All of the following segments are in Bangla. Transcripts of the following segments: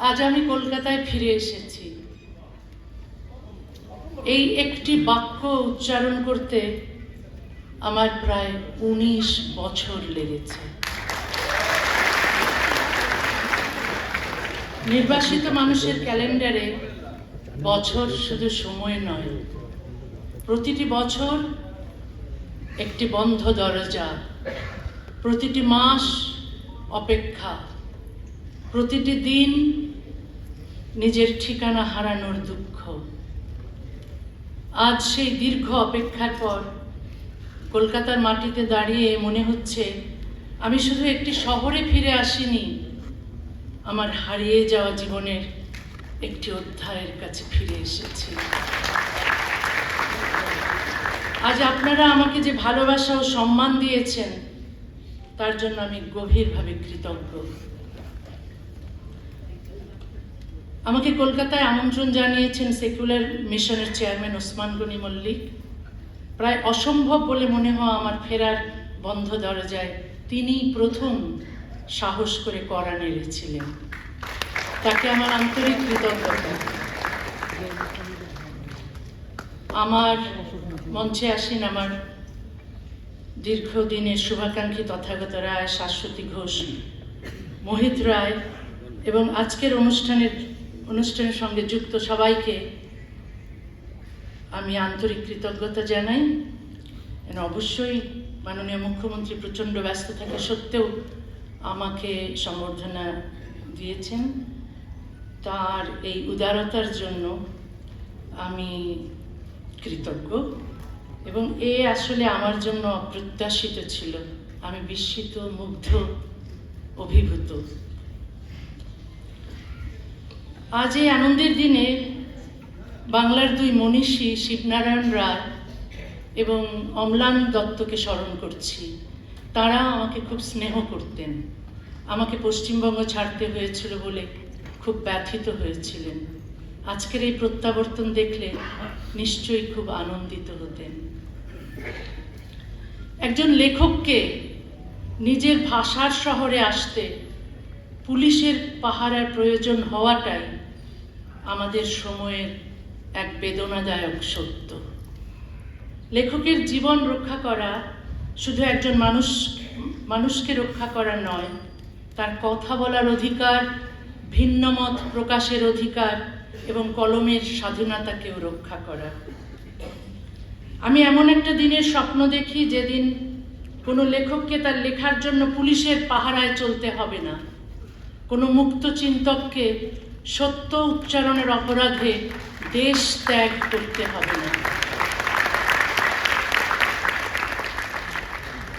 আজ আমি কলকাতায় ফিরে এসেছি। এই একটি বাক্য উচ্চারণ করতে আমার প্রায় 19 বছর লেগেছে। নির্বাসিত মানুষের ক্যালেন্ডারে বছর শুধু সময় নয়, প্রতিটি বছর একটি বন্ধ দরজা, প্রতিটি মাস অপেক্ষা, প্রতিটি দিন নিজের ঠিকানা হারানোর দুঃখ। আজ সেই দীর্ঘ অপেক্ষার পর কলকাতার মাটিতে দাঁড়িয়ে মনে হচ্ছে আমি শুধু একটি শহরে ফিরে আসিনি, আমার হারিয়ে যাওয়া জীবনের একটি অধ্যায়ের কাছে ফিরে এসেছি। আজ আপনারা আমাকে যে ভালোবাসা ও সম্মান দিয়েছেন তার জন্য আমি গভীরভাবে কৃতজ্ঞ। আমাকে কলকাতায় আমন্ত্রণ জানিয়েছেন সেকুলার মিশনের চেয়ারম্যান ওসমান গনি মল্লিক। প্রায় অসম্ভব বলে মনে হওয়া আমার ফেরার বন্ধ দরজায় তিনি প্রথম সাহস করে কড়া নেড়েছিলেন। তাকে আমার আন্তরিক কৃতজ্ঞতা। আমার মঞ্চে আসেন আমার দীর্ঘদিনের শুভাকাঙ্ক্ষী তথাগত রায়, শাশ্বতী ঘোষ, মোহিত রায় এবং আজকের অনুষ্ঠানের সঙ্গে যুক্ত সবাইকে আমি আন্তরিক কৃতজ্ঞতা জানাই। অবশ্যই মাননীয় মুখ্যমন্ত্রী প্রচণ্ড ব্যস্ত থাকা সত্ত্বেও আমাকে সম্বর্ধনা দিয়েছেন। তার এই উদারতার জন্য আমি কৃতজ্ঞ এবং এ আসলে আমার জন্য অপ্রত্যাশিত ছিল। আমি বিস্মিত, মুগ্ধ, অভিভূত। আজ এই আনন্দের দিনে বাংলার দুই মনীষী শিবনারায়ণ রায় এবং অম্লান দত্তকে স্মরণ করছি। তারা আমাকে খুব স্নেহ করতেন। আমাকে পশ্চিমবঙ্গ ছাড়তে হয়েছিল বলে খুব ব্যথিত হয়েছিলেন। আজকের এই প্রত্যাবর্তন দেখলে নিশ্চয়ই খুব আনন্দিত হতেন। একজন লেখককে নিজের ভাষার শহরে আসতে পুলিশের পাহারার প্রয়োজন হওয়াটাই আমাদের সময়ের এক বেদনাদায়ক সত্য। লেখকের জীবন রক্ষা করা শুধু একজন মানুষকে রক্ষা করা নয়, তার কথা বলার অধিকার, ভিন্ন মত প্রকাশের অধিকার এবং কলমের স্বাধীনতাকেও রক্ষা করা। আমি এমন একটা দিনের স্বপ্ন দেখি যেদিন কোনো লেখককে তার লেখার জন্য পুলিশের পাহারায় চলতে হবে না, কোনো মুক্ত চিন্তককে সত্য উচ্চারণের অপরাধে দেশ ত্যাগ করতে হবে না।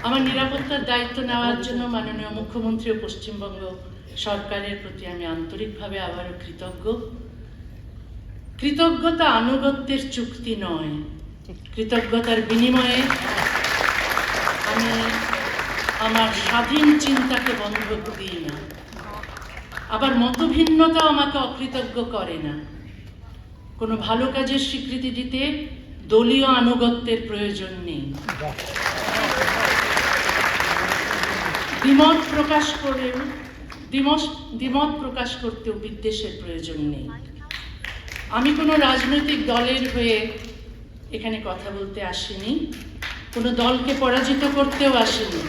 আমার নিরাপত্তার দায়িত্ব নেওয়ার জন্য মাননীয় মুখ্যমন্ত্রী ও পশ্চিমবঙ্গ সরকারের প্রতি আমি আন্তরিকভাবে আবারও কৃতজ্ঞ। কৃতজ্ঞতা আনুগত্যের চুক্তি নয়, কৃতজ্ঞতার বিনিময়ে আমি আমার স্বাধীন চিন্তাকে বন্ধ দিই না। আবার মতভিন্নতাও আমাকে অকৃতজ্ঞ করে না। কোনো ভালো কাজের স্বীকৃতি দিতে দলীয় আনুগত্যের প্রয়োজন নেই। দ্বিমত প্রকাশ করতেও বিদ্বেষের প্রয়োজন নেই। আমি কোনো রাজনৈতিক দলের হয়ে এখানে কথা বলতে আসিনি, কোনো দলকে পরাজিত করতেও আসিনি।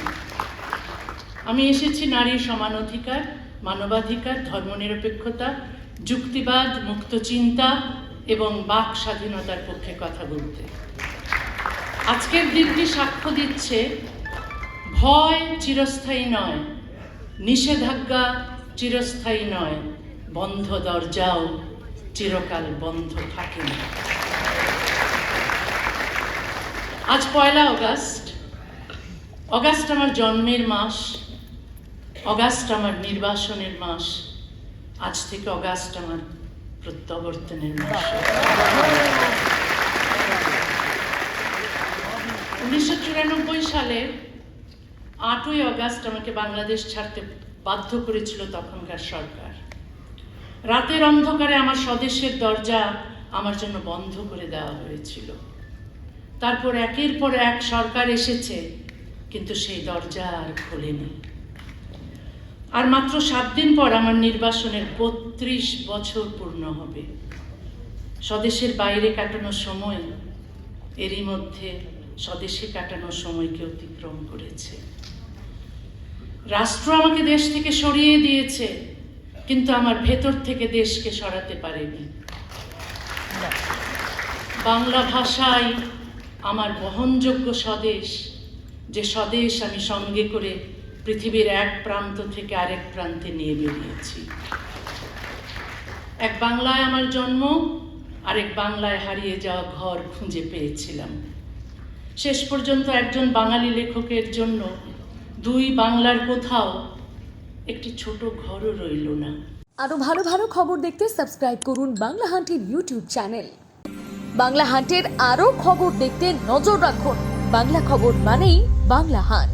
আমি এসেছি নারীর সমান অধিকার, মানবাধিকার, ধর্মনিরপেক্ষতা, যুক্তিবাদ, মুক্ত চিন্তা এবং বাক স্বাধীনতার পক্ষে কথা বলতে। আজকের দিনটি সাক্ষ্য দিচ্ছে ভয় চিরস্থায়ী নয়, নিষেধাজ্ঞা চিরস্থায়ী নয়, বন্ধ দরজাও চিরকাল বন্ধ থাকে না। আজ 1 অগাস্ট। অগাস্ট আমার জন্মের মাস, অগাস্ট আমার নির্বাসনের মাস, আজ থেকে অগাস্ট আমার প্রত্যাবর্তনের মাস। 1994 সালের 8ই অগাস্ট আমাকে বাংলাদেশ ছাড়তে বাধ্য করেছিল তখনকার সরকার। রাতের অন্ধকারে আমার স্বদেশের দরজা আমার জন্য বন্ধ করে দেওয়া হয়েছিল। তারপর একের পর এক সরকার এসেছে, কিন্তু সেই দরজা আর খোলেনি। আর মাত্র 7 দিন পর আমার নির্বাসনের 32 বছর পূর্ণ হবে। স্বদেশের বাইরে কাটানো সময় এরই মধ্যে স্বদেশে কাটানো সময়কে অতিক্রম করেছে। রাষ্ট্র আমাকে দেশ থেকে সরিয়ে দিয়েছে, কিন্তু আমার ভেতর থেকে দেশকে সরাতে পারেনি। বাংলা ভাষাই আমার বহনযোগ্য স্বদেশ, যে স্বদেশ আমি সঙ্গে করে পৃথিবীর এক প্রান্ত থেকে আরেক প্রান্তে নিয়ে বেরিয়েছি। এক বাংলায় আমার জন্ম, আরেক বাংলায় হারিয়ে যাওয়া ঘর খুঁজে পেয়েছিলাম। শেষ পর্যন্ত একজন বাঙালি লেখকের জন্য দুই বাংলার কোথাও একটি ছোট ঘরও রইল না। আরো ভালো ভালো খবর দেখতে সাবস্ক্রাইব করুন বাংলা হান্টের ইউটিউব চ্যানেল। বাংলা হান্টের আরো খবর দেখতে নজর রাখুন। বাংলা খবর মানেই বাংলা হান্ট।